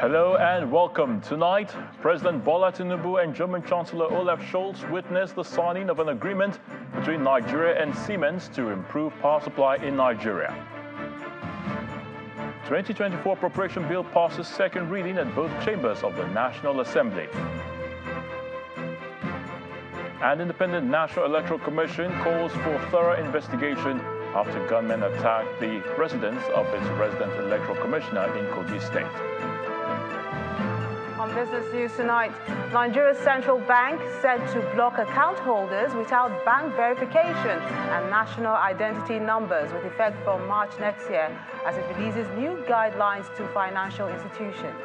Hello and welcome. Tonight, President Bola Tinubu and German Chancellor Olaf Scholz witnessed the signing of an agreement between Nigeria and Siemens to improve power supply in Nigeria. 2024 appropriation bill passes second reading at both chambers of the National Assembly. An independent National Electoral Commission calls for thorough investigation after gunmen attacked the residence of its resident electoral commissioner in Kogi State. On business news tonight, Nigeria's central bank said to block account holders without bank verification and national identity numbers with effect from March next year as it releases new guidelines to financial institutions.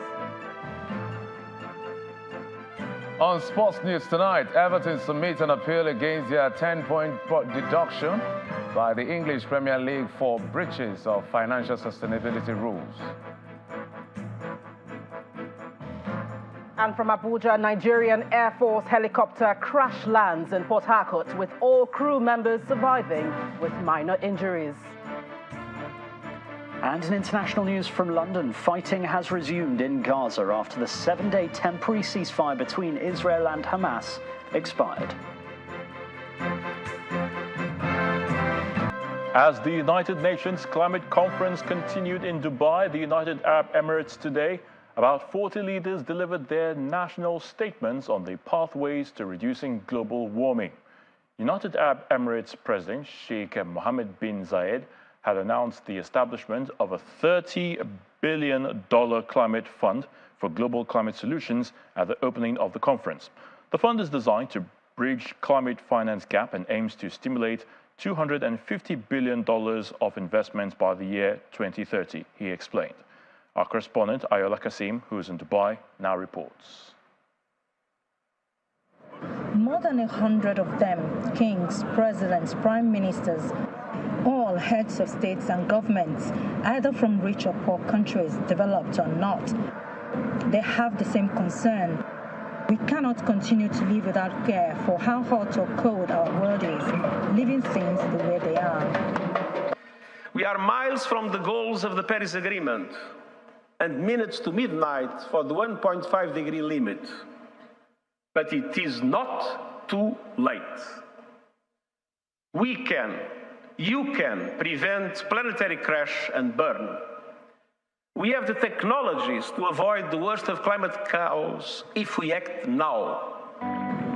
On sports news tonight, Everton submit an appeal against their 10-point deduction by the English Premier League for breaches of financial sustainability rules. And from Abuja, Nigerian Air Force helicopter crash lands in Port Harcourt with all crew members surviving with minor injuries. And in international news from London, fighting has resumed in Gaza after the 7-day temporary ceasefire between Israel and Hamas expired. As the United Nations Climate Conference continued in Dubai, the United Arab Emirates today, about 40 leaders delivered their national statements on the pathways to reducing global warming. United Arab Emirates President Sheikh Mohammed bin Zayed had announced the establishment of a $30 billion climate fund for global climate solutions at the opening of the conference. The fund is designed to bridge climate finance gap and aims to stimulate $250 billion of investments by the year 2030, he explained. Our correspondent, Ayola Kasim, who is in Dubai, now reports. More than 100 of them, kings, presidents, prime ministers, all heads of states and governments, either from rich or poor countries, developed or not, they have the same concern. We cannot continue to live without care for how hot or cold our world is, leaving things the way they are. We are miles from the goals of the Paris Agreement and minutes to midnight for the 1.5-degree limit. But it is not too late. We can, you can prevent planetary crash and burn. We have the technologies to avoid the worst of climate chaos if we act now.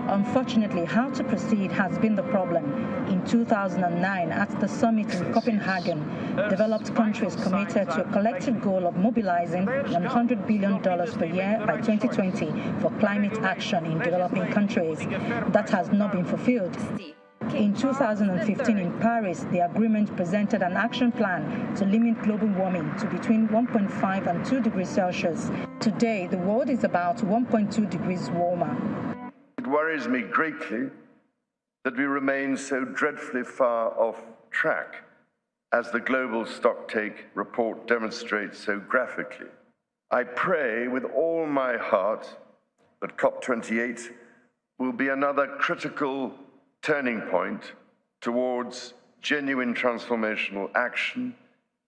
Unfortunately, how to proceed has been the problem. In 2009, at the summit in Copenhagen, developed countries committed to a collective goal of mobilizing $100 billion per year by 2020 for climate action in developing countries. That has not been fulfilled. In 2015 in Paris, the agreement presented an action plan to limit global warming to between 1.5 and 2 degrees Celsius. Today, the world is about 1.2 degrees warmer. It worries me greatly that we remain so dreadfully far off track, as the Global Stocktake report demonstrates so graphically. I pray with all my heart that COP28 will be another critical turning point towards genuine transformational action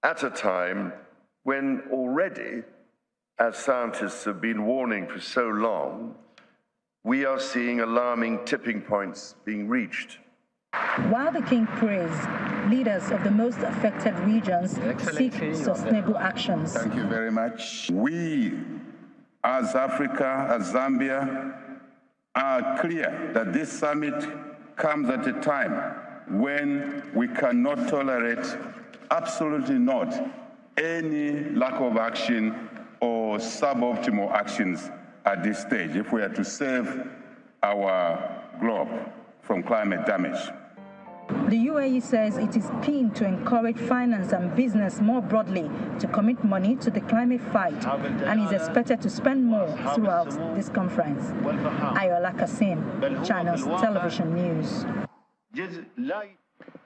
at a time when already, as scientists have been warning for so long, we are seeing alarming tipping points being reached. While the king prays, leaders of the most affected regions seek sustainable actions. Thank you very much. We, as Africa, as Zambia, are clear that this summit comes at a time when we cannot tolerate, absolutely not, any lack of action or suboptimal actions at this stage if we are to save our globe from climate damage. The UAE says it is keen to encourage finance and business more broadly to commit money to the climate fight and is expected to spend more throughout this conference. Ayola Kasim, Channels Television News.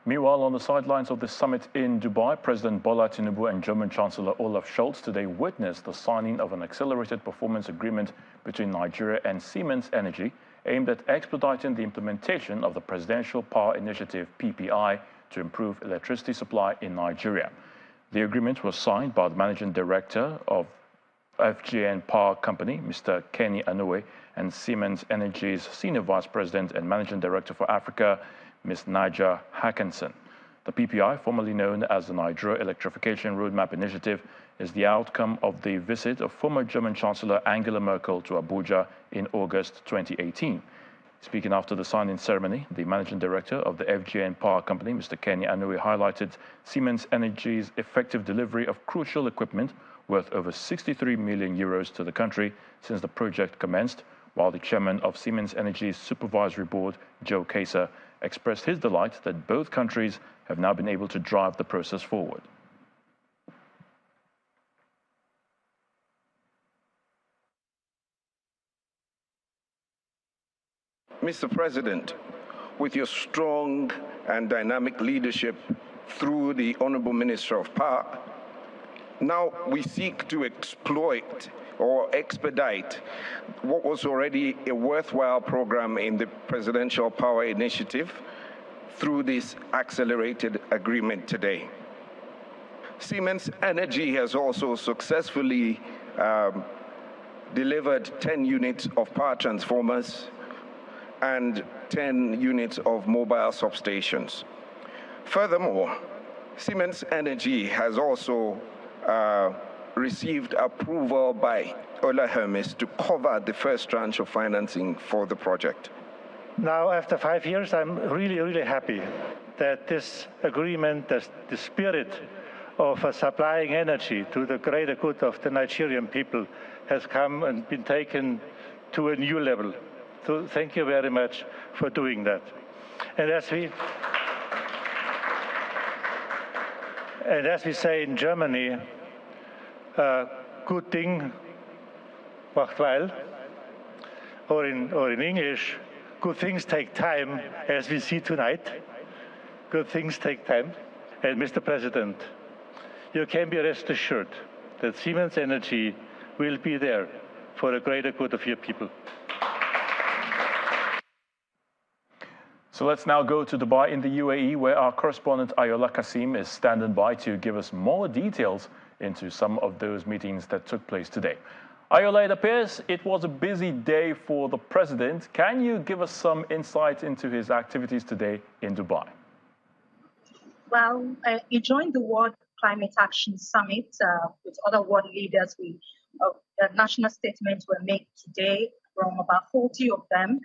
Meanwhile, on the sidelines of the summit in Dubai, President Bola Tinubu and German Chancellor Olaf Scholz today witnessed the signing of an accelerated performance agreement between Nigeria and Siemens Energy, aimed at expediting the implementation of the Presidential Power Initiative (PPI) to improve electricity supply in Nigeria. The agreement was signed by the Managing Director of FGN Power Company, Mr. Kenny Anoue, and Siemens Energy's Senior Vice President and Managing Director for Africa, Ms. Naija Hackinson. The PPI, formerly known as the Nigeria Electrification Roadmap Initiative, is the outcome of the visit of former German Chancellor Angela Merkel to Abuja in August 2018. Speaking after the signing ceremony, the Managing Director of the FGN Power Company, Mr. Kenny Anoue, highlighted Siemens Energy's effective delivery of crucial equipment worth over 63 million euros to the country since the project commenced, while the chairman of Siemens Energy's Supervisory Board, Joe Kaeser, expressed his delight that both countries have now been able to drive the process forward. Mr. President, with your strong and dynamic leadership through the Honorable Minister of Power, now we seek to exploit or expedite what was already a worthwhile program in the Presidential Power Initiative through this accelerated agreement today. Siemens Energy has also successfully delivered 10 units of power transformers and 10 units of mobile substations. Furthermore, Siemens Energy has also received approval by Euler Hermes to cover the first tranche of financing for the project. Now, after 5 years, I'm really happy that this agreement, the spirit of supplying energy to the greater good of the Nigerian people has come and been taken to a new level. So thank you very much for doing that. And as we say in Germany, good Ding macht weil, or in English, good things take time, as we see tonight. Good things take time. And Mr. President, you can be rest assured that Siemens Energy will be there for the greater good of your people. So let's now go to Dubai in the UAE, where our correspondent Ayola Kasim is standing by to give us more details into some of those meetings that took place today. Ayola, it appears it was a busy day for the president. Can you give us some insight into his activities today in Dubai? Well, he joined the World Climate Action Summit with other world leaders. National statements were made today from about 40 of them.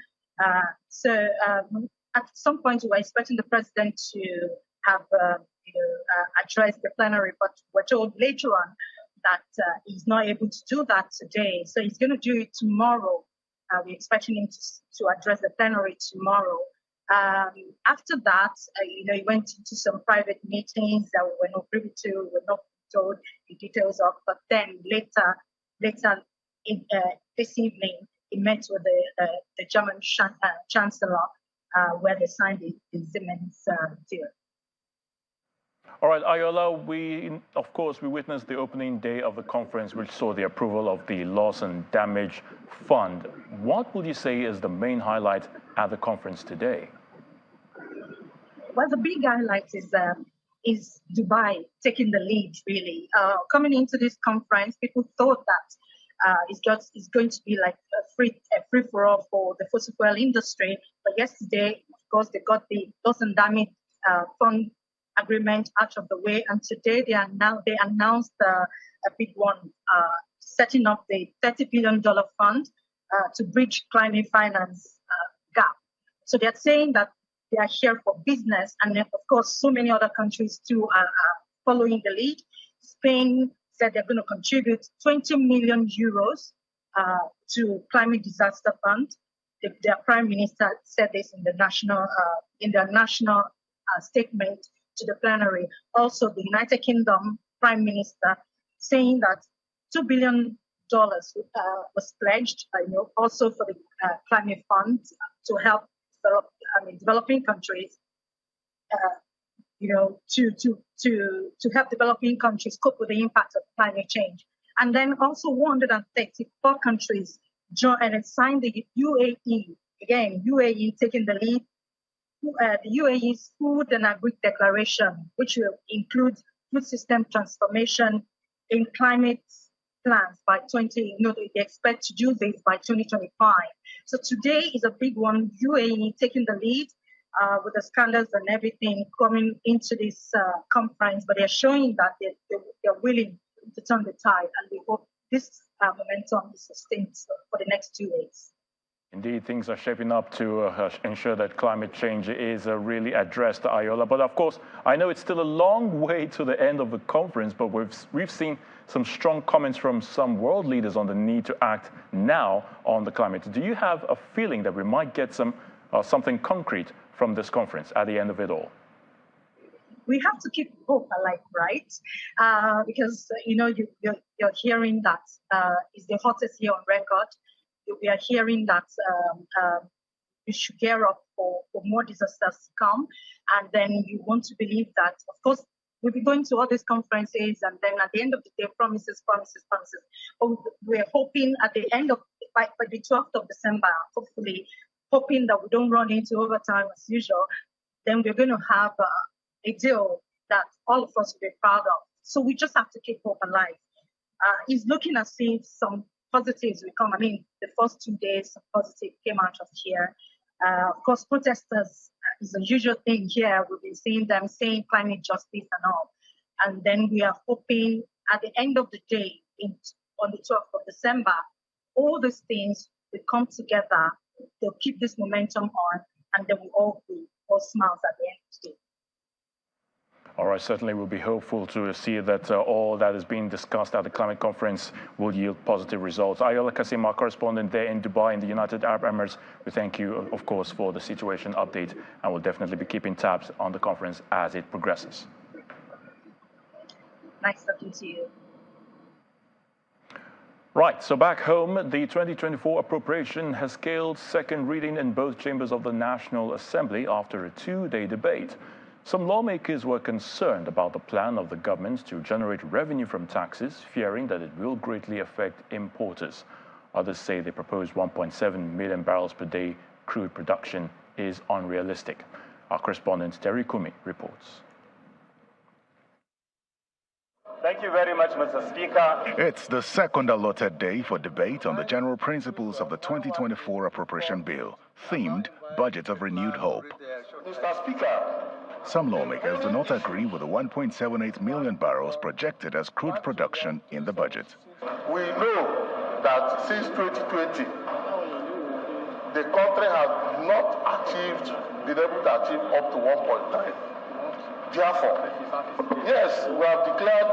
At some point, we were expecting the president to have addressed the plenary, but we're told later on that he's not able to do that today. So he's going to do it tomorrow. We're expecting him to address the plenary tomorrow. After that, he went into some private meetings that we were not privy to, we were not told the details of. But then later this evening, he met with the German Chancellor, where they signed the Siemens deal. All right, Ayola, of course, we witnessed the opening day of the conference, which saw the approval of the Loss and Damage Fund. What would you say is the main highlight at the conference today? Well, the big highlight is Dubai taking the lead, really. Coming into this conference, people thought that it's going to be like a free-for-all for the fossil fuel industry. But yesterday, of course, they got the Loss and Damage Fund agreement out of the way, and today they announced a big one, setting up the $30 billion fund to bridge climate finance gap. So they're saying that they are here for business, and then, of course, so many other countries too are following the lead. Spain said they're going to contribute 20 million euros to climate disaster fund. Their prime minister said this in their national statement to the plenary. Also, the United Kingdom Prime Minister saying that $2 billion was pledged, also for the climate fund to help developing countries, to help developing countries cope with the impact of climate change. And then also 134 countries joined and signed the UAE. Again, UAE taking the lead. The UAE's Food and Agri Declaration, which will include food system transformation in climate plans by they expect to do this by 2025. So today is a big one. UAE taking the lead with the scandals and everything coming into this conference, but they're showing that they're willing to turn the tide, and we hope this momentum is sustained for the next 2 weeks. Indeed, things are shaping up to ensure that climate change is really addressed, Ayola. But of course, I know it's still a long way to the end of the conference, but we've seen some strong comments from some world leaders on the need to act now on the climate. Do you have a feeling that we might get something concrete from this conference at the end of it all? We have to keep hope alive, right? Because you're hearing that it's the hottest year on record. We are hearing that we should gear up for more disasters to come. And then you want to believe that, of course, we'll be going to all these conferences, and then at the end of the day, promises. But we're hoping at the end of, by the 12th of December, hopefully, hoping that we don't run into overtime as usual, then we're going to have a deal that all of us will be proud of. So we just have to keep hope alive. It's looking as if some positives will come. I mean, the first 2 days, some positive came out of here. Of course, protesters is a usual thing here. We've been seeing them saying climate justice and all. And then we are hoping at the end of the day, on the 12th of December, all these things will come together. They'll keep this momentum on, and then we all be all smiles at the end of the day. All right, certainly we'll be hopeful to see that all that is being discussed at the climate conference will yield positive results. Ayola Kasim, our correspondent there in Dubai in the United Arab Emirates, we thank you, of course, for the situation update, and we'll definitely be keeping tabs on the conference as it progresses. Nice talking to you. Right, so back home, the 2024 appropriation has scaled second reading in both chambers of the National Assembly after a two-day debate. Some lawmakers were concerned about the plan of the government to generate revenue from taxes, fearing that it will greatly affect importers. Others say the proposed 1.7 million barrels per day crude production is unrealistic. Our correspondent Terry Kumi reports. Thank you very much, Mr. Speaker. It's the second allotted day for debate on the general principles of the 2024 appropriation bill, themed Budget of Renewed Hope. Mr. Speaker, some lawmakers do not agree with the 1.78 million barrels projected as crude production in the budget. We know that since 2020, the country has not been able to achieve up to 1.9. Therefore, yes, we have declared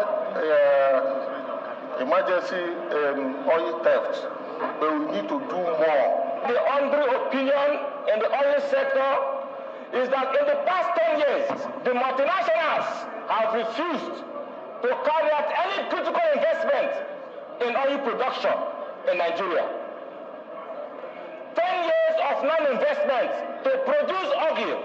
emergency oil theft, but we need to do more. The Andre opinion in the oil sector is that in the past 10 years, the multinationals have refused to carry out any critical investment in oil production in Nigeria. 10 years of non-investment to produce oil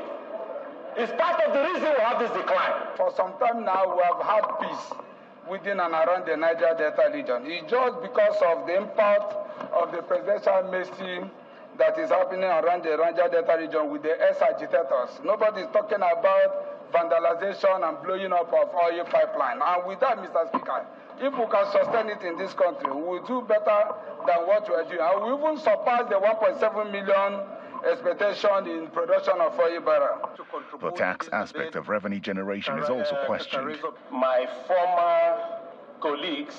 is part of the reason we have this decline. For some time now, we have had peace within and around the Niger Delta region. It's just because of the impact of the presidential message that is happening around the Niger Delta region with the ex-agitators. Nobody is talking about vandalization and blowing up of oil pipeline. And with that, Mr. Speaker, if we can sustain it in this country, we will do better than what we are doing. And we even surpass the 1.7 million expectation in production of oil barrel. The tax aspect of revenue generation is also questioned. My former colleagues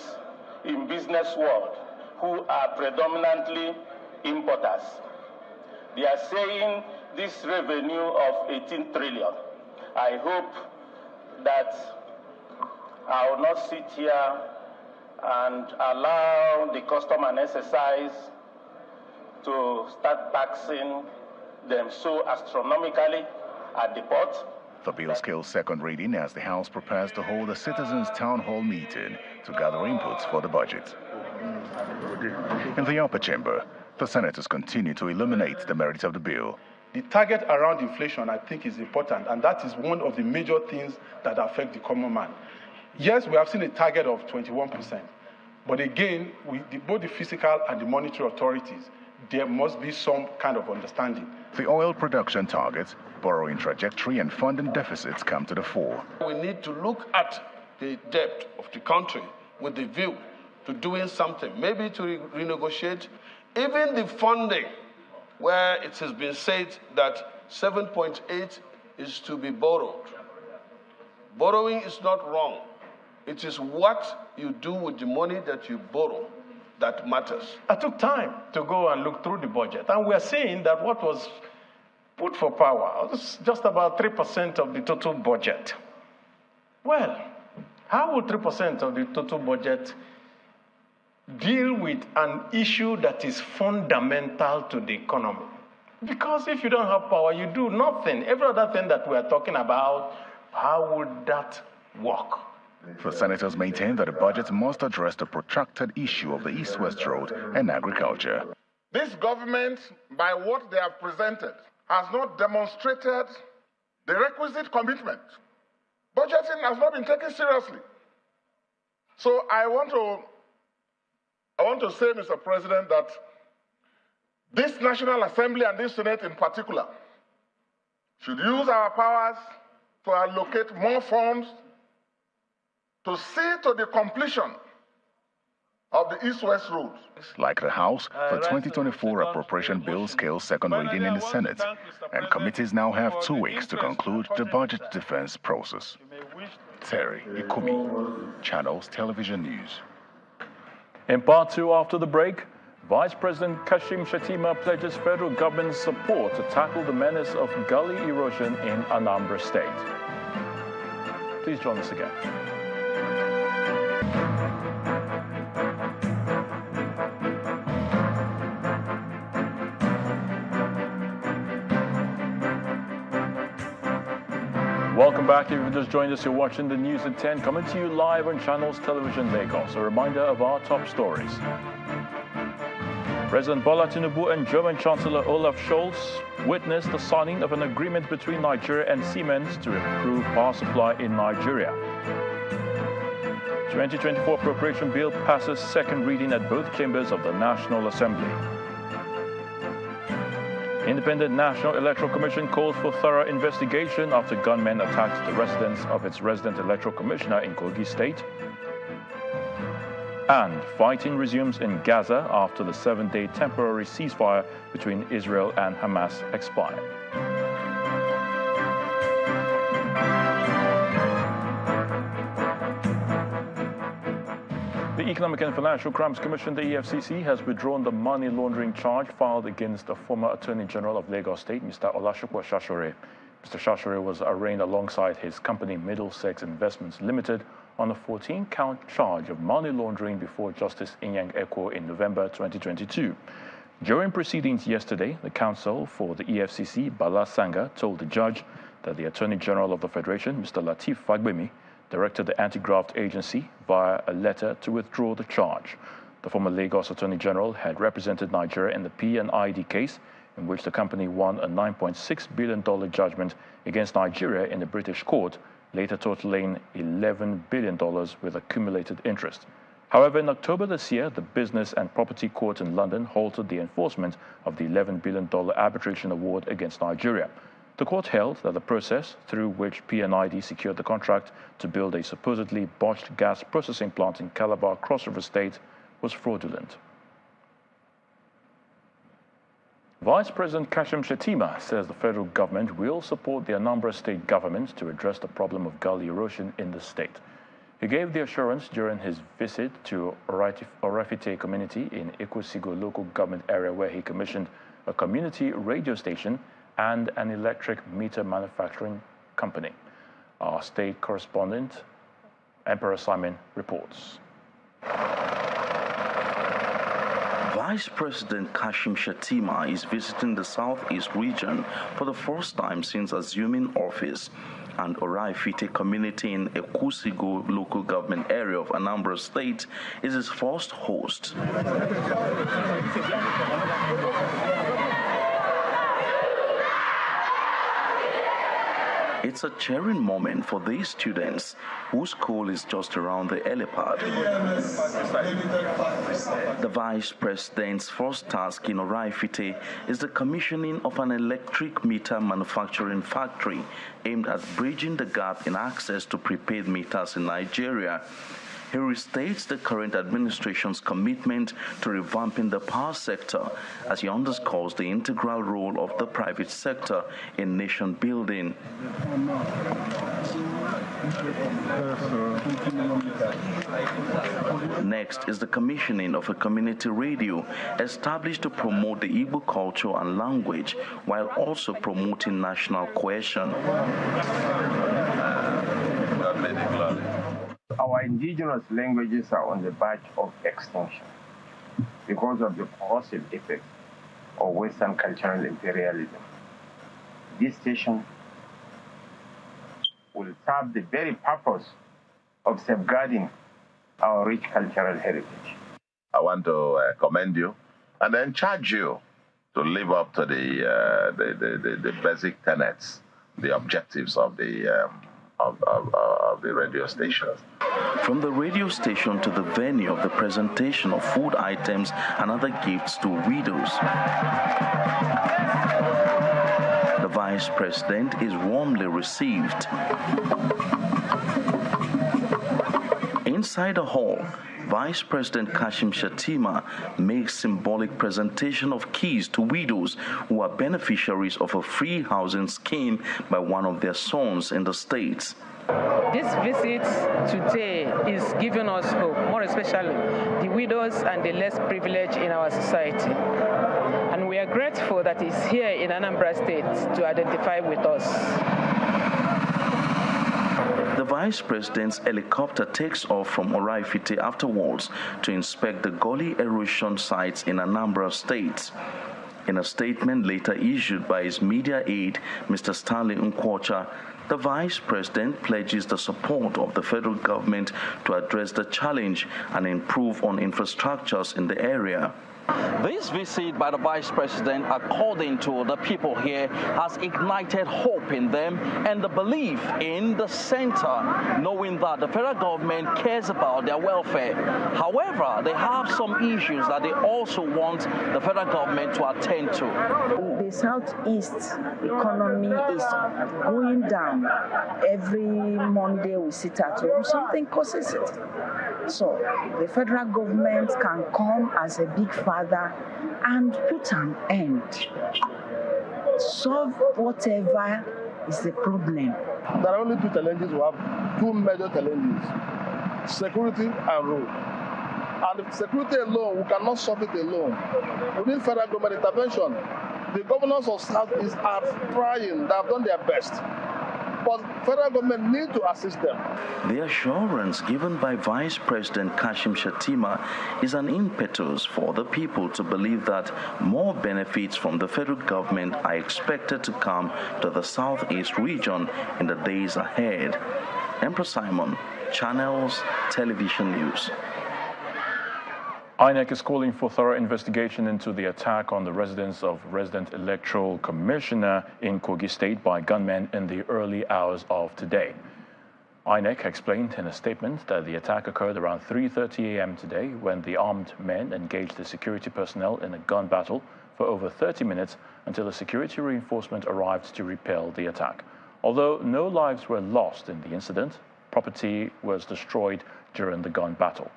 in business world who are predominantly importers, they are saying this revenue of 18 trillion. I hope that I will not sit here and allow the custom and exercise to start taxing them so astronomically at the port. The bill scales second reading as the House prepares to hold a citizens' town hall meeting to gather inputs for the budget. In the upper chamber, the senators continue to illuminate the merits of the bill. The target around inflation, I think, is important, and that is one of the major things that affect the common man. Yes, we have seen a target of 21%, but again, both the fiscal and the monetary authorities, there must be some kind of understanding. The oil production targets, borrowing trajectory, and funding deficits come to the fore. We need to look at the debt of the country with the view to doing something, maybe to renegotiate even the funding, where it has been said that 7.8 is to be borrowed. Borrowing is not wrong. It is what you do with the money that you borrow that matters. I took time to go and look through the budget, and we are seeing that what was put for power was just about 3% of the total budget. Well, how would 3% of the total budget deal with an issue that is fundamental to the economy? Because if you don't have power, you do nothing. Every other thing that we are talking about, how would that work? The senators maintain that the budget must address the protracted issue of the East-West Road and agriculture. This government, by what they have presented, has not demonstrated the requisite commitment. Budgeting has not been taken seriously. So I want to say, Mr. President, that this National Assembly and this Senate in particular should use our powers to allocate more funds to see to the completion of the East-West Road. Like the House, the 2024 appropriation bill scales second reading in the Senate, and committees now have 2 weeks to conclude the budget defense process. Terry Ikumi, Channels Television News. In part two, after the break, Vice President Kashim Shettima pledges federal government support to tackle the menace of gully erosion in Anambra State. Please join us again. Welcome back. If you've just joined us, you're watching the news at 10, coming to you live on Channels Television Lagos. A reminder of our top stories. President Bola Tinubu and German Chancellor Olaf Scholz witnessed the signing of an agreement between Nigeria and Siemens to improve power supply in Nigeria. 2024 appropriation bill passes second reading at both chambers of the National Assembly. Independent National Electoral Commission calls for thorough investigation after gunmen attacked the residence of its resident electoral commissioner in Kogi State. And fighting resumes in Gaza after the 7-day temporary ceasefire between Israel and Hamas expired. The Economic and Financial Crimes Commission, the EFCC, has withdrawn the money laundering charge filed against the former Attorney General of Lagos State, Mr. Olasukwo Shashore. Mr. Shashore was arraigned alongside his company Middlesex Investments Limited on a 14-count charge of money laundering before Justice Inyang Ekwo in November 2022. During proceedings yesterday, the counsel for the EFCC, Bala Sanga, told the judge that the Attorney General of the Federation, Mr. Lateef Fagbemi, directed the anti-graft agency via a letter to withdraw the charge. The former Lagos Attorney General had represented Nigeria in the P&ID case, in which the company won a $9.6 billion judgment against Nigeria in the British court, later totaling $11 billion with accumulated interest. However, in October this year, the Business and Property Court in London halted the enforcement of the $11 billion arbitration award against Nigeria. The court held that the process through which P&ID secured the contract to build a supposedly botched gas processing plant in Calabar, Cross River State, was fraudulent. Vice President Kashim Shettima says the federal government will support the Anambra State government to address the problem of gully erosion in the state. He gave the assurance during his visit to Orafite community in Ikwesigo local government area, where he commissioned a community radio station and an electric meter manufacturing company. Our state correspondent, Emperor Simon, reports. Vice President Kashim Shettima is visiting the Southeast region for the first time since assuming office, and Orafite community in Ikwesigo local government area of Anambra State is his first host. It's a cheering moment for these students whose school is just around the helipad. The Vice President's first task in Orafite is the commissioning of an electric meter manufacturing factory aimed at bridging the gap in access to prepaid meters in Nigeria. He restates the current administration's commitment to revamping the power sector as he underscores the integral role of the private sector in nation building. Next is the commissioning of a community radio established to promote the Igbo culture and language while also promoting national cohesion. Our indigenous languages are on the verge of extinction because of the corrosive effects of Western cultural imperialism. This station will serve the very purpose of safeguarding our rich cultural heritage. I want to commend you and then charge you to live up to the basic tenets, the objectives of the radio station. From the radio station to the venue of the presentation of food items and other gifts to widows. The Vice President is warmly received. Inside the hall, Vice President Kashim Shettima makes symbolic presentation of keys to widows who are beneficiaries of a free housing scheme by one of their sons in the States. This visit today is giving us hope, more especially the widows and the less privileged in our society. And we are grateful that he's here in Anambra State to identify with us. The Vice President's helicopter takes off from Oraifite afterwards to inspect the gully erosion sites in Anambra State. In a statement later issued by his media aide, Mr. Stanley Nkwocha, the Vice President pledges the support of the federal government to address the challenge and improve on infrastructures in the area. This visit by the Vice President, according to the people here, has ignited hope in them and the belief in the center, knowing that the federal government cares about their welfare. However, they have some issues that they also want the federal government to attend to. The Southeast economy is going down. Every Monday we sit at home, something causes it. So the federal government can come as a big father and put an end. Solve whatever is the problem. There are only two challenges. We have two major challenges: security and road. And security alone, we cannot solve it alone. We need federal government intervention. The governors of Southeast are trying, they have done their best. But federal government need to assist them. The assurance given by Vice President Kashim Shettima is an impetus for the people to believe that more benefits from the federal government are expected to come to the Southeast region in the days ahead. Emperor Simon, Channels Television News. INEC is calling for thorough investigation into the attack on the residence of resident electoral commissioner in Kogi State by gunmen in the early hours of today. INEC explained in a statement that the attack occurred around 3:30 a.m. today when the armed men engaged the security personnel in a gun battle for over 30 minutes until a security reinforcement arrived to repel the attack. Although no lives were lost in the incident, property was destroyed during the gun battle.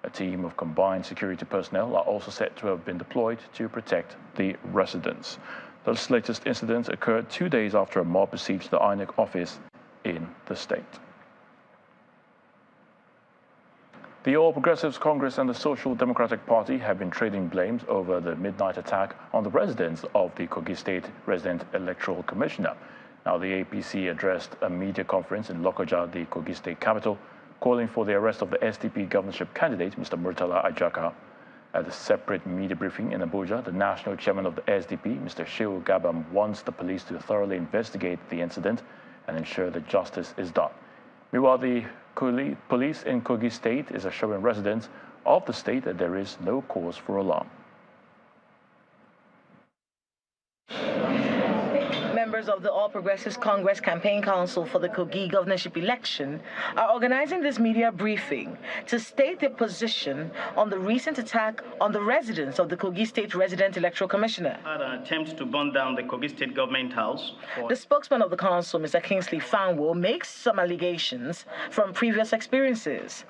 A team of combined security personnel are also said to have been deployed to protect the residents. This latest incident occurred 2 days after a mob besieged the INEC office in the state. The All Progressives Congress and the Social Democratic Party have been trading blames over the midnight attack on the residence of the Kogi State Resident Electoral Commissioner. Now, the APC addressed a media conference in Lokoja, the Kogi State capital, calling for the arrest of the SDP governorship candidate, Mr. Murtala Ajaka. At a separate media briefing in Abuja, the national chairman of the SDP, Mr. Shehu Gabam, wants the police to thoroughly investigate the incident and ensure that justice is done. Meanwhile, the police in Kogi State is assuring residents of the state that there is no cause for alarm. Members of the All Progressives Congress Campaign Council for the Kogi governorship election are organizing this media briefing to state their position on the recent attack on the residence of the Kogi State Resident Electoral Commissioner. Had an attempt to burn down the Kogi State government house. The spokesman of the council, Mr. Kingsley Fanwo, makes some allegations from previous experiences.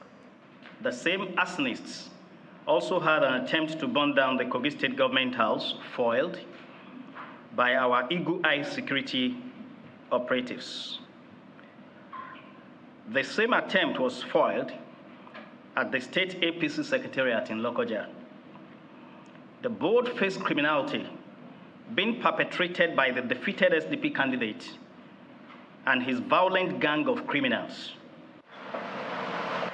The same arsonists also had an attempt to burn down the Kogi State Government House, foiled by our eagle-eye security operatives. The same attempt was foiled at the State APC Secretariat in Lokoja. The bold-faced criminality being perpetrated by the defeated SDP candidate and his violent gang of criminals.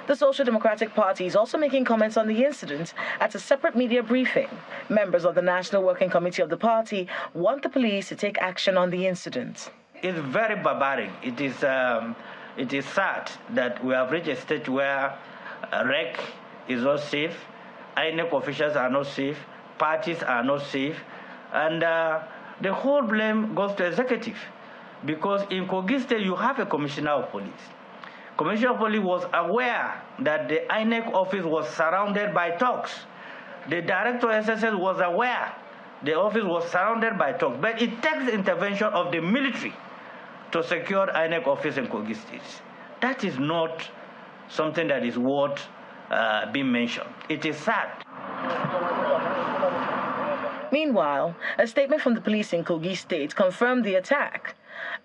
The Social Democratic Party is also making comments on the incident at a separate media briefing. Members of the National Working Committee of the party want the police to take action on the incident. It's very barbaric. It is sad that we have reached a stage where REC is not safe, INEC officials are not safe, parties are not safe, and the whole blame goes to executive. Because in Kogi State, you have a commissioner of police. Commissioner of Police was aware that the INEC office was surrounded by thugs. The director of SSS was aware the office was surrounded by thugs. But it takes intervention of the military to secure INEC office in Kogi State. That is not something that is worth being mentioned. It is sad. Meanwhile, a statement from the police in Kogi State confirmed the attack.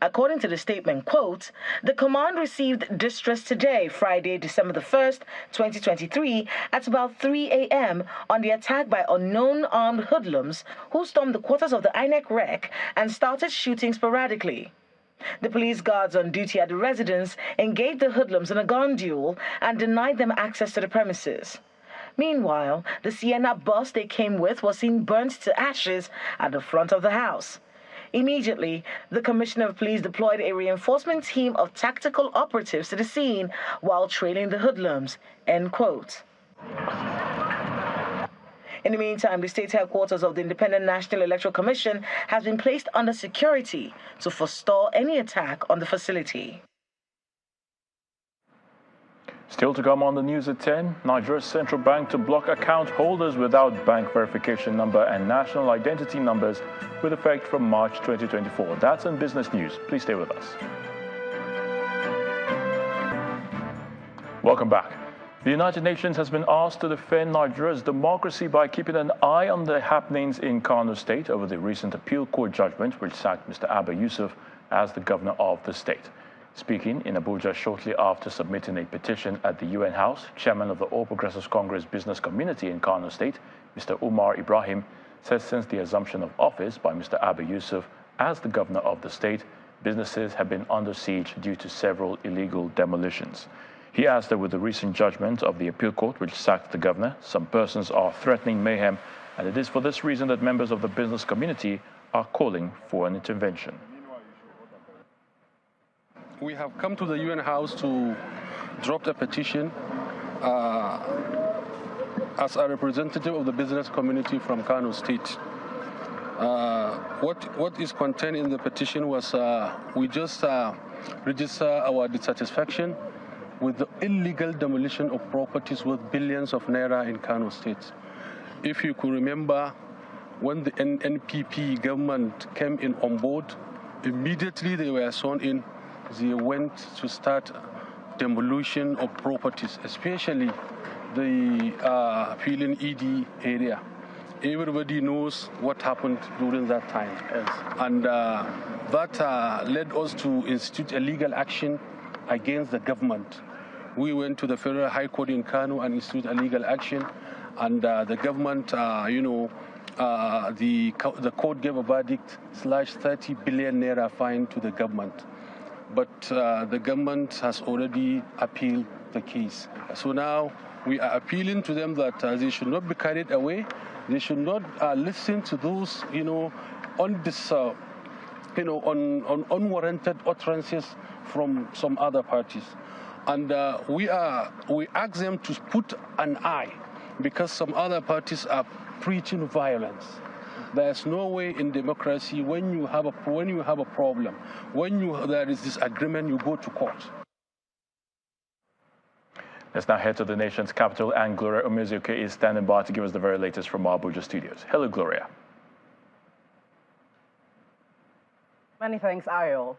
According to the statement, quote, the command received distress today, Friday, December the 1st, 2023, at about 3 a.m. on the attack by unknown armed hoodlums who stormed the quarters of the INEC REC and started shooting sporadically. The police guards on duty at the residence engaged the hoodlums in a gun duel and denied them access to the premises. Meanwhile, the Sienna bus they came with was seen burnt to ashes at the front of the house. Immediately, the Commissioner of Police deployed a reinforcement team of tactical operatives to the scene while trailing the hoodlums, end quote. In the meantime, the state headquarters of the Independent National Electoral Commission has been placed under security to forestall any attack on the facility. Still to come on the news at 10, Nigeria's central bank to block account holders without bank verification number and national identity numbers with effect from March 2024. That's in business news. Please stay with us. Welcome back. The United Nations has been asked to defend Nigeria's democracy by keeping an eye on the happenings in Kano State over the recent appeal court judgment which sacked Mr. Abba Yusuf as the governor of the state. Speaking in Abuja shortly after submitting a petition at the UN House, Chairman of the All Progressives Congress business community in Kano State, Mr. Umar Ibrahim, says since the assumption of office by Mr. Abba Yusuf as the governor of the state, businesses have been under siege due to several illegal demolitions. He adds that with the recent judgment of the appeal court which sacked the governor, some persons are threatening mayhem, and it is for this reason that members of the business community are calling for an intervention. We have come to the UN House to drop a petition as a representative of the business community from Kano State. What is contained in the petition was we just register our dissatisfaction with the illegal demolition of properties worth billions of naira in Kano State. If you could remember, when the NPP government came in on board, immediately they were sworn in. They went to start demolition of properties, especially the Filin ED area. Everybody knows what happened during that time. Yes. And that led us to institute a legal action against the government. We went to the Federal High Court in Kano and instituted a legal action, and the government, the court gave a verdict /30 billion naira fine to the government. But the government has already appealed the case. So now we are appealing to them that they should not be carried away. They should not listen to those, on this, on unwarranted utterances from some other parties. And we ask them to put an eye, because some other parties are preaching violence. There's no way in democracy when you have a problem, there is disagreement, you go to court. Let's now head to the nation's capital, and Gloria Omezuke is standing by to give us the very latest from our Abuja studios. Hello, Gloria. Many thanks, Ariel.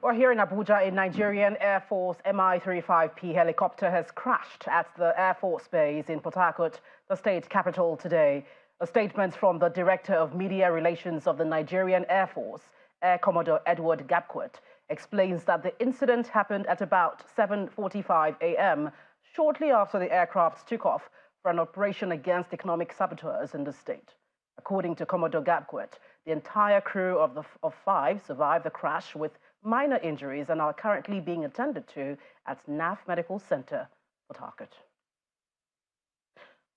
Well, here in Abuja, a Nigerian Air Force Mi-35P helicopter has crashed at the Air Force Base in Port Harcourt, the state capital, today. A statement from the Director of Media Relations of the Nigerian Air Force, Air Commodore Edward Gapquet, explains that the incident happened at about 7:45 a.m., shortly after the aircraft took off for an operation against economic saboteurs in the state. According to Commodore Gapquet, the entire crew of 5 survived the crash with minor injuries and are currently being attended to at NAF Medical Center, Port Harcourt.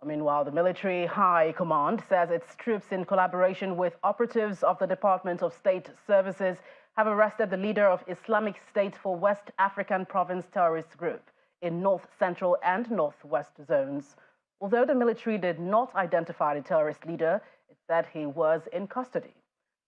Meanwhile, the Military High Command says its troops, in collaboration with operatives of the Department of State Services, have arrested the leader of Islamic State for West African Province terrorist group in North Central and Northwest zones. Although the military did not identify the terrorist leader, it said he was in custody.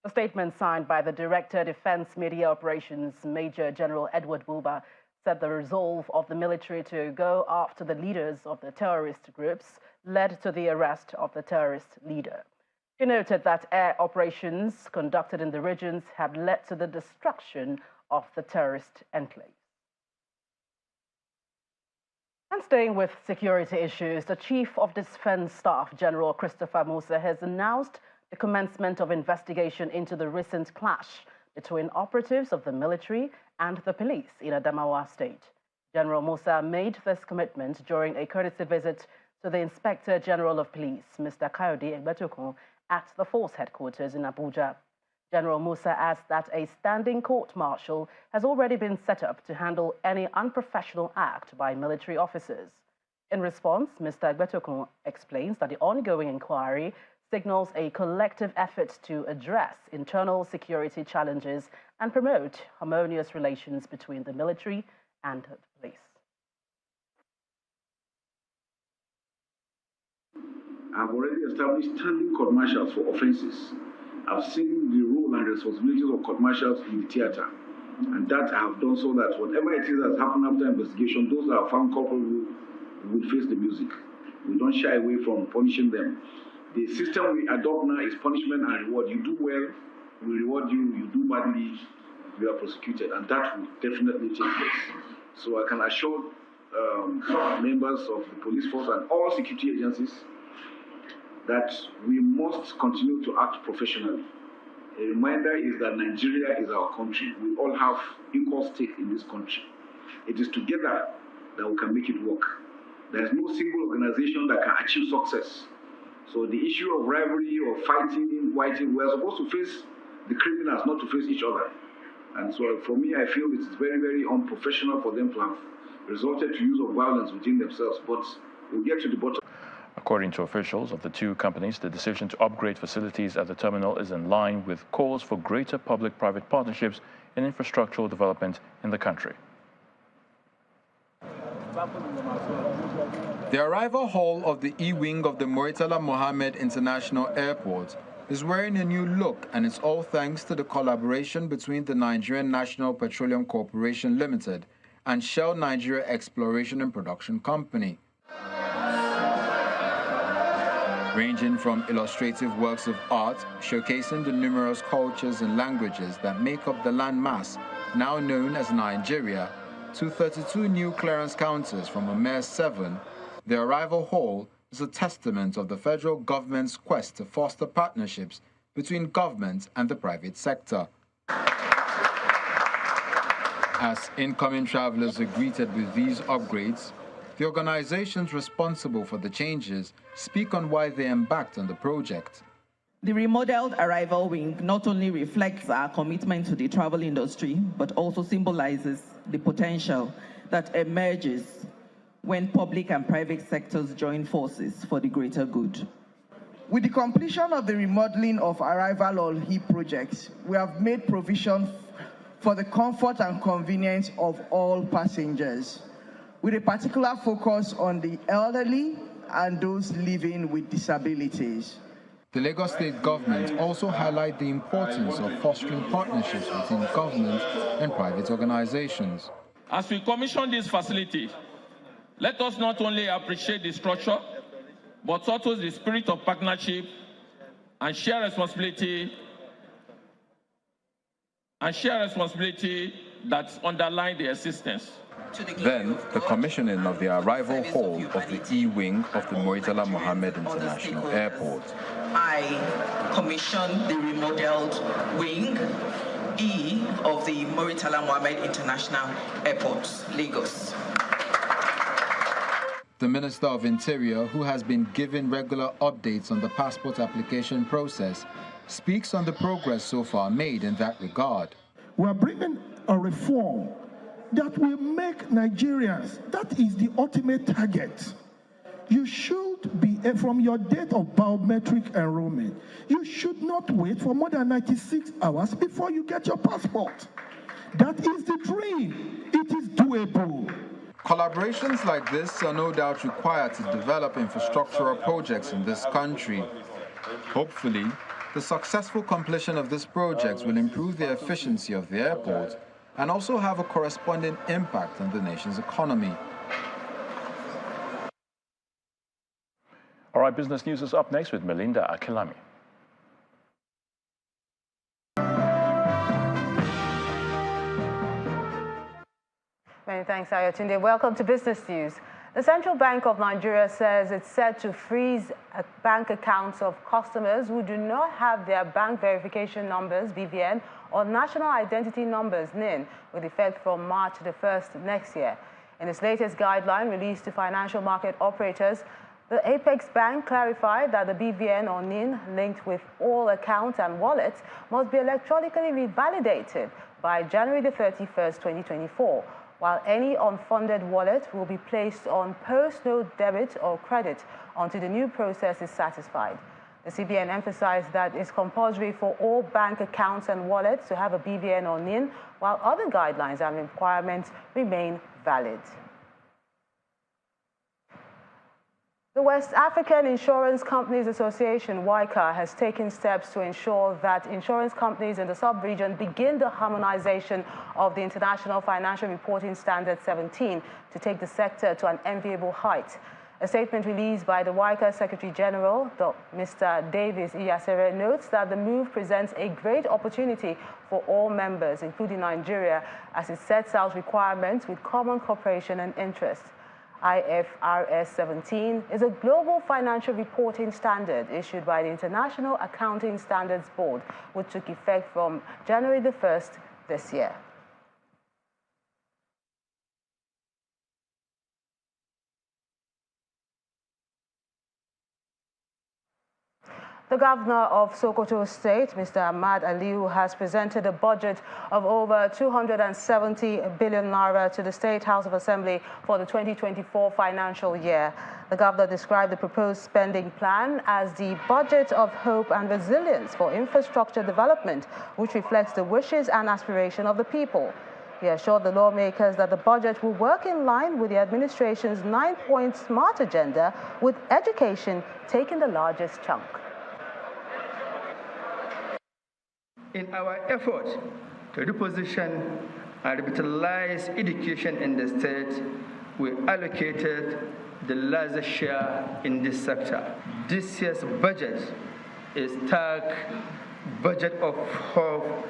A statement signed by the Director Defense Media Operations, Major General Edward Buba, said the resolve of the military to go after the leaders of the terrorist groups led to the arrest of the terrorist leader. He noted that air operations conducted in the regions had led to the destruction of the terrorist enclave. And staying with security issues, the Chief of Defense Staff, General Christopher Musa, has announced the commencement of investigation into the recent clash between operatives of the military and the police in Adamawa State. General Musa made this commitment during a courtesy visit to the Inspector General of Police, Mr. Kayode Egbetokun, at the force headquarters in Abuja. General Musa adds that a standing court-martial has already been set up to handle any unprofessional act by military officers. In response, Mr. Egbetokun explains that the ongoing inquiry signals a collective effort to address internal security challenges and promote harmonious relations between the military and the police. I've already established standing court martials for offences. I've seen the role and responsibilities of court martials in the theatre, and that I have done so that whatever it is that's happened after investigation, those that are found culpable will face the music. We don't shy away from punishing them. The system we adopt now is punishment and reward. You do well, we reward you. You do badly, you are prosecuted, and that will definitely take place. So I can assure members of the police force and all security agencies that we must continue to act professionally. A reminder is that Nigeria is our country. We all have equal stake in this country. It is together that we can make it work. There is no single organization that can achieve success. So the issue of rivalry or fighting, we're supposed to face the criminals, not to face each other. And so for me, I feel it's very, very unprofessional for them to have resorted to use of violence within themselves. But we'll get to the bottom. According to officials of the two companies, the decision to upgrade facilities at the terminal is in line with calls for greater public-private partnerships in infrastructural development in the country. The arrival hall of the E-wing of the Murtala Mohammed International Airport is wearing a new look, and it's all thanks to the collaboration between the Nigerian National Petroleum Corporation Limited and Shell Nigeria Exploration and Production Company. Ranging from illustrative works of art showcasing the numerous cultures and languages that make up the landmass now known as Nigeria, to 32 new clearance counters from a mere 7, the arrival hall is a testament of the federal government's quest to foster partnerships between government and the private sector. As incoming travelers are greeted with these upgrades, the organizations responsible for the changes speak on why they embarked on the project. The remodeled arrival wing not only reflects our commitment to the travel industry, but also symbolizes the potential that emerges when public and private sectors join forces for the greater good. With the completion of the remodeling of Arrival Hall HIP project, we have made provision for the comfort and convenience of all passengers, with a particular focus on the elderly and those living with disabilities. The Lagos State government also highlight the importance of fostering partnerships between government and private organizations. As we commission this facility, let us not only appreciate the structure, but also the spirit of partnership and share responsibility that underlie their existence. Then, the commissioning of the arrival hall of the E-wing of the Murtala Mohammed International Airport. I commissioned the remodeled wing E of the Murtala Mohammed International Airport, Lagos. The Minister of Interior, who has been given regular updates on the passport application process, speaks on the progress so far made in that regard. We are bringing a reform that will make Nigerians, that is the ultimate target. You should be, from your date of biometric enrollment, you should not wait for more than 96 hours before you get your passport. That is the dream. It is doable. Collaborations like this are no doubt required to develop infrastructural projects in this country. Hopefully, the successful completion of these projects will improve the efficiency of the airport and also have a corresponding impact on the nation's economy. All right, business news is up next with Melinda Akilami. Many thanks, Ayotunde. Welcome to Business News. The Central Bank of Nigeria says it's set to freeze bank accounts of customers who do not have their bank verification numbers, BVN, or national identity numbers, NIN, with effect from March the 1st next year. In its latest guideline released to financial market operators, the Apex Bank clarified that the BVN or NIN linked with all accounts and wallets must be electronically revalidated by January the 31st, 2024. While any unfunded wallet will be placed on post-no debit or credit until the new process is satisfied. The CBN emphasized that it's compulsory for all bank accounts and wallets to have a BVN or NIN, while other guidelines and requirements remain valid. The West African Insurance Companies Association, WICA, has taken steps to ensure that insurance companies in the sub-region begin the harmonization of the International Financial Reporting Standard 17 to take the sector to an enviable height. A statement released by the WICA Secretary General, Mr. Davis Iyasere, notes that the move presents a great opportunity for all members, including Nigeria, as it sets out requirements with common cooperation and interest. IFRS 17 is a global financial reporting standard issued by the International Accounting Standards Board, which took effect from January the 1st this year. The governor of Sokoto State, Mr. Ahmad Aliu, has presented a budget of over 270 billion naira to the State House of Assembly for the 2024 financial year. The governor described the proposed spending plan as the budget of hope and resilience for infrastructure development, which reflects the wishes and aspirations of the people. He assured the lawmakers that the budget will work in line with the administration's 9-point SMART agenda, with education taking the largest chunk. In our effort to reposition and revitalize education in the state, we allocated the largest share in this sector. This year's budget is tagged Budget of Hope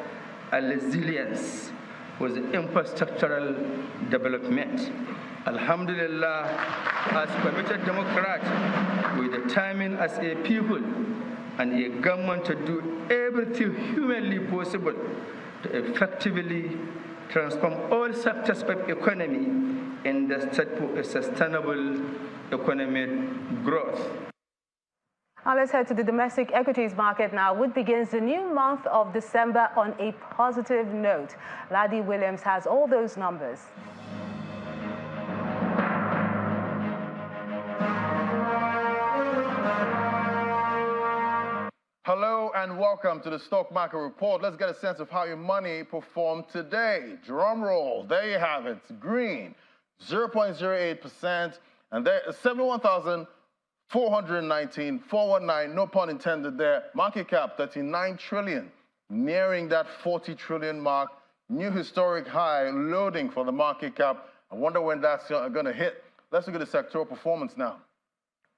and Resilience with infrastructural development. Alhamdulillah, as committed Democrats, we are determined as a people and a government to do everything humanly possible to effectively transform all sectors of economy in the state for a sustainable economic growth. Now let's head to the domestic equities market now, which begins the new month of December on a positive note. Laddie Williams has all those numbers. Hello and welcome to the Stock Market Report. Let's get a sense of how your money performed today. Drum roll, there you have it. Green, 0.08%, and there 71,419,419, no pun intended there. Market cap 39 trillion, nearing that 40 trillion mark. New historic high loading for the market cap. I wonder when that's going to hit. Let's look at the sectoral performance now.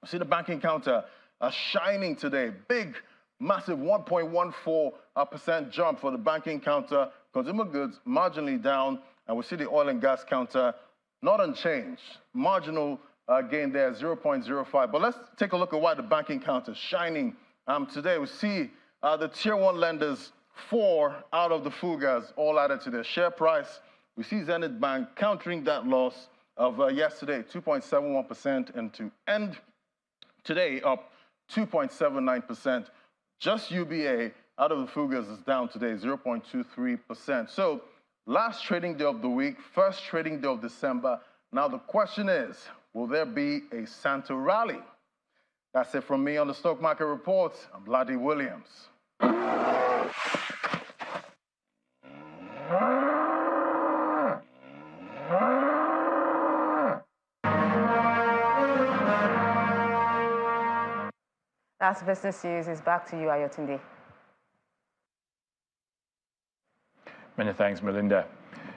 See the banking counter shining today. Big, massive 1.14% jump for the banking counter Consumer goods marginally down, and we see the oil and gas counter not unchanged. Marginal gain there, 0.05. But let's take a look at why the banking counter is shining. Today we see the tier 1 lenders, 4 out of the Fugas, all added to their share price. We see Zenith Bank countering that loss of yesterday, 2.71%, and to end today up 2.79%. Just UBA out of the Fugas is down today, 0.23%. So last trading day of the week, first trading day of December. Now the question is, will there be a Santa rally? That's it from me on the Stock Market Report. I'm Ladi Williams. That's Business News. Is back to you, Ayotunde. Many thanks, Melinda.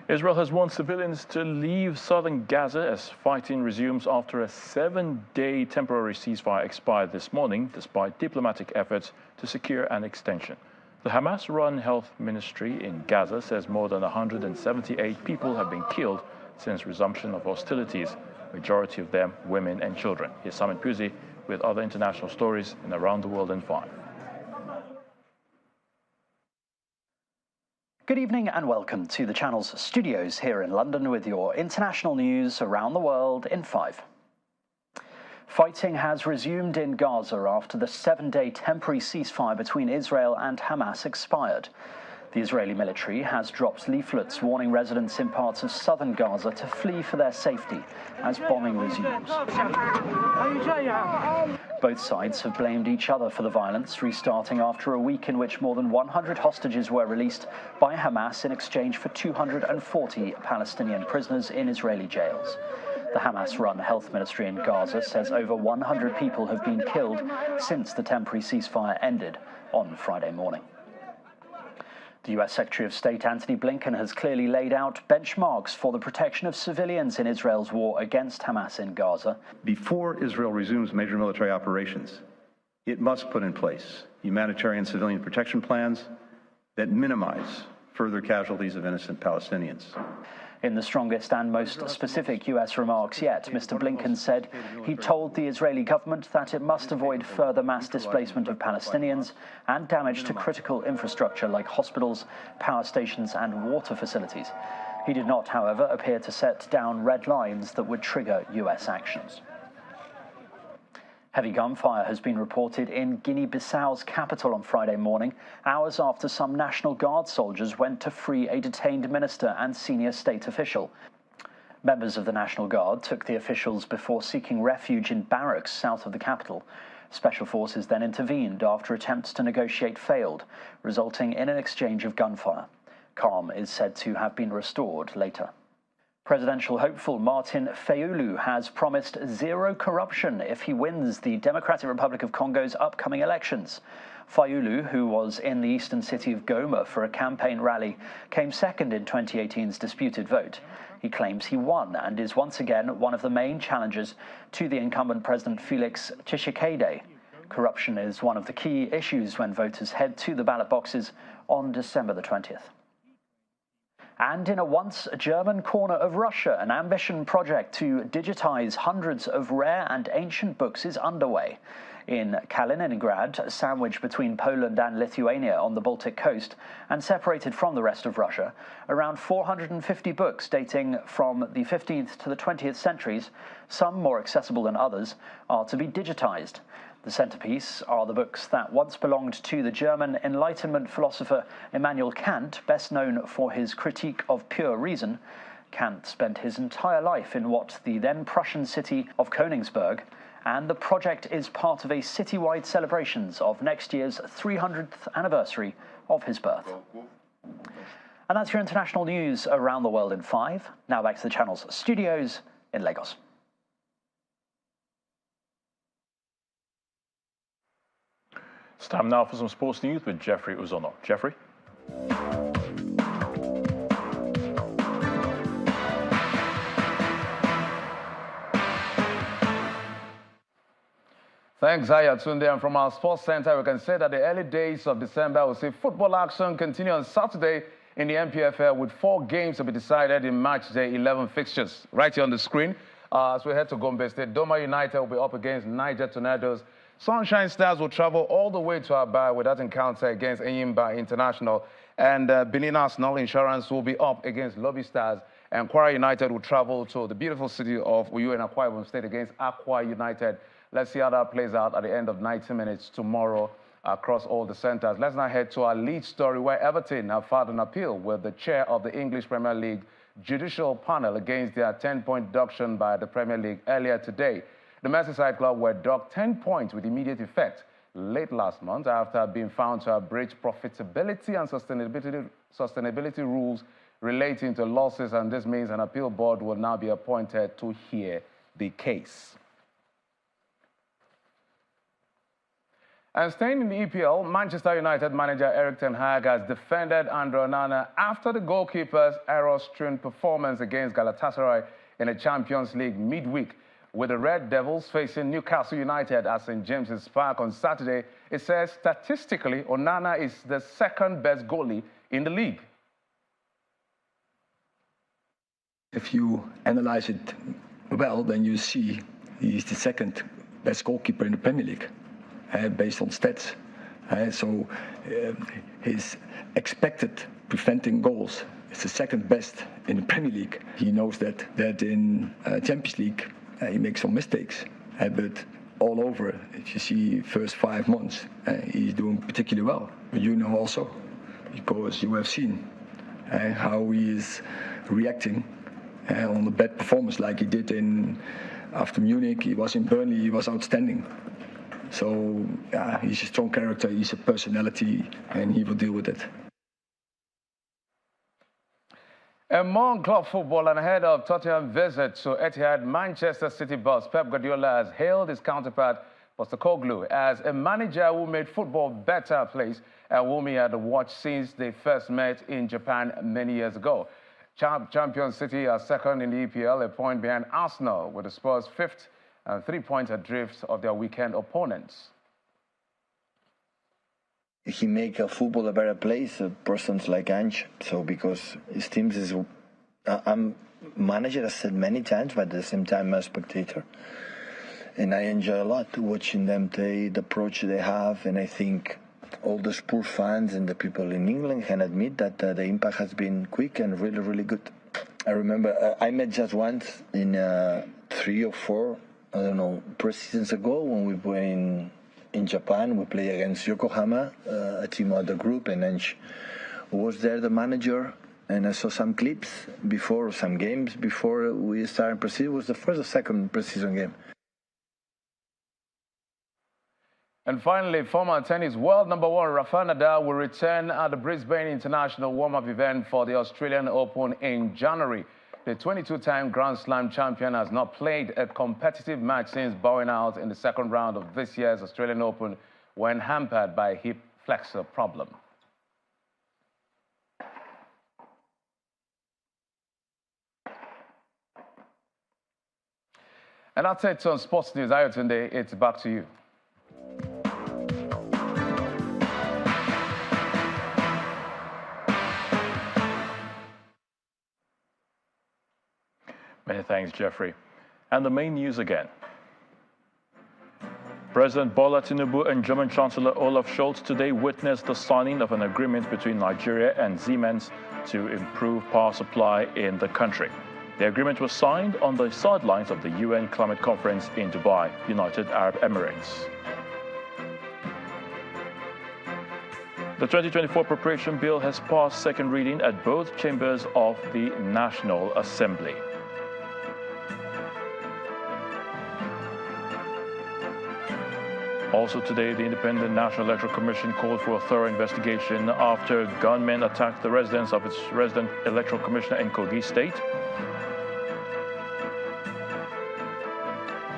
Israel has warned civilians to leave southern Gaza as fighting resumes after a 7-day temporary ceasefire expired this morning, despite diplomatic efforts to secure an extension. The Hamas-run health ministry in Gaza says more than 178 people have been killed since resumption of hostilities, majority of them women and children. Here's Simon Puzi with other international stories in Around the World in 5. Good evening and welcome to the channel's studios here in London with your international news around the world in 5. Fighting has resumed in Gaza after the 7-day temporary ceasefire between Israel and Hamas expired. The Israeli military has dropped leaflets warning residents in parts of southern Gaza to flee for their safety as bombing resumes. Both sides have blamed each other for the violence, restarting after a week in which more than 100 hostages were released by Hamas in exchange for 240 Palestinian prisoners in Israeli jails. The Hamas-run health ministry in Gaza says over 100 people have been killed since the temporary ceasefire ended on Friday morning. The U.S. Secretary of State Antony Blinken has clearly laid out benchmarks for the protection of civilians in Israel's war against Hamas in Gaza. Before Israel resumes major military operations, it must put in place humanitarian civilian protection plans that minimize further casualties of innocent Palestinians. In the strongest and most specific U.S. remarks yet, Mr. Blinken said he told the Israeli government that it must avoid further mass displacement of Palestinians and damage to critical infrastructure like hospitals, power stations and water facilities. He did not, however, appear to set down red lines that would trigger U.S. actions. Heavy gunfire has been reported in Guinea-Bissau's capital on Friday morning, hours after some National Guard soldiers went to free a detained minister and senior state official. Members of the National Guard took the officials before seeking refuge in barracks south of the capital. Special forces then intervened after attempts to negotiate failed, resulting in an exchange of gunfire. Calm is said to have been restored later. Presidential hopeful Martin Fayulu has promised zero corruption if he wins the Democratic Republic of Congo's upcoming elections. Fayulu, who was in the eastern city of Goma for a campaign rally, came second in 2018's disputed vote. He claims he won and is once again one of the main challengers to the incumbent President Felix Tshisekedi. Corruption is one of the key issues when voters head to the ballot boxes on December the 20th. And in a once German corner of Russia, an ambition project to digitize hundreds of rare and ancient books is underway. In Kaliningrad, sandwiched between Poland and Lithuania on the Baltic coast and separated from the rest of Russia, around 450 books dating from the 15th to the 20th centuries, some more accessible than others, are to be digitized. The centerpiece are the books that once belonged to the German Enlightenment philosopher Immanuel Kant, best known for his critique of pure reason. Kant spent his entire life in what the then Prussian city of Königsberg, and the project is part of a citywide celebrations of next year's 300th anniversary of his birth. And that's your international news around the world in 5. Now back to the channel's studios in Lagos. It's time now for some sports news with Jeffrey Uzono. Jeffrey? Thanks, Ayatunde. And from our sports center, we can say that the early days of December will see football action continue on Saturday in the MPFL with 4 games to be decided in match day 11 fixtures. Right here on the screen, as we head to Gombe State, Doma United will be up against Niger Tornadoes. Sunshine Stars will travel all the way to Aba with that encounter against Enyimba International. And Benin National Insurance will be up against Lobby Stars. And Kwara United will travel to the beautiful city of Uyo in Akwa Ibom State against Akwa United. Let's see how that plays out at the end of 90 minutes tomorrow across all the centers. Let's now head to our lead story where Everton have filed an appeal with the chair of the English Premier League judicial panel against their 10-point deduction by the Premier League earlier today. The Merseyside club were docked 10 points with immediate effect late last month after being found to have breached profitability and sustainability rules relating to losses, and this means an appeal board will now be appointed to hear the case. And staying in the EPL, Manchester United manager Erik ten Hag has defended Andre Onana after the goalkeeper's error-strewn performance against Galatasaray in the Champions League midweek. With the Red Devils facing Newcastle United at St. James's Park on Saturday, it says statistically Onana is the second best goalie in the league. If you analyze it well, then you see he's the second best goalkeeper in the Premier League, based on stats. His expected preventing goals is the second best in the Premier League. He knows that in Champions League he makes some mistakes, but all over, if you see first 5 months, he's doing particularly well. But you know also, because you have seen how he is reacting on the bad performance like he did after Munich. He was in Burnley, he was outstanding. So he's a strong character, he's a personality, and he will deal with it. Among club football and ahead of Tottenham's visit to Etihad, Manchester City boss Pep Guardiola has hailed his counterpart Postecoglou as a manager who made football better a place and whom he had watched since they first met in Japan many years ago. Champions City are second in the EPL, a point behind Arsenal, with the Spurs fifth and 3 points adrift of their weekend opponents. He make football a better place, persons like Ange. So because his teams is, I'm manager, I said many times, but at the same time I'm a spectator. And I enjoy a lot watching them, the approach they have, and I think all the Spurs fans and the people in England can admit that the impact has been quick and really, really good. I remember I met just once in 3 or 4, I don't know, pre-seasons ago when we were in Japan. We played against Yokohama, a team of the group, and then was there the manager, and I saw some clips before, some games before we started pre-season. It was the first or second pre-season game. And finally, former tennis world #1 Rafael Nadal will return at the Brisbane International warm-up event for the Australian Open in January. The 22-time Grand Slam champion has not played a competitive match since bowing out in the second round of this year's Australian Open when hampered by a hip flexor problem. And that's it on Sports News. Ayotunde, it's back to you. Many thanks, Jeffrey. And the main news again. President Bola Tinubu and German Chancellor Olaf Scholz today witnessed the signing of an agreement between Nigeria and Siemens to improve power supply in the country. The agreement was signed on the sidelines of the UN Climate Conference in Dubai, United Arab Emirates. The 2024 appropriation bill has passed second reading at both chambers of the National Assembly. Also today, the Independent National Electoral Commission called for a thorough investigation after gunmen attacked the residence of its resident electoral commissioner in Kogi State.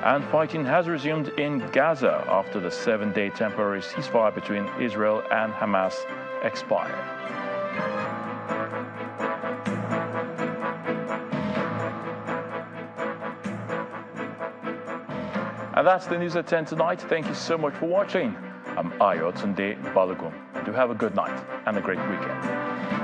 And fighting has resumed in Gaza after the 7-day temporary ceasefire between Israel and Hamas expired. And that's the news at 10 tonight. Thank you so much for watching. I'm Ayotunde Balogun. Do have a good night and a great weekend.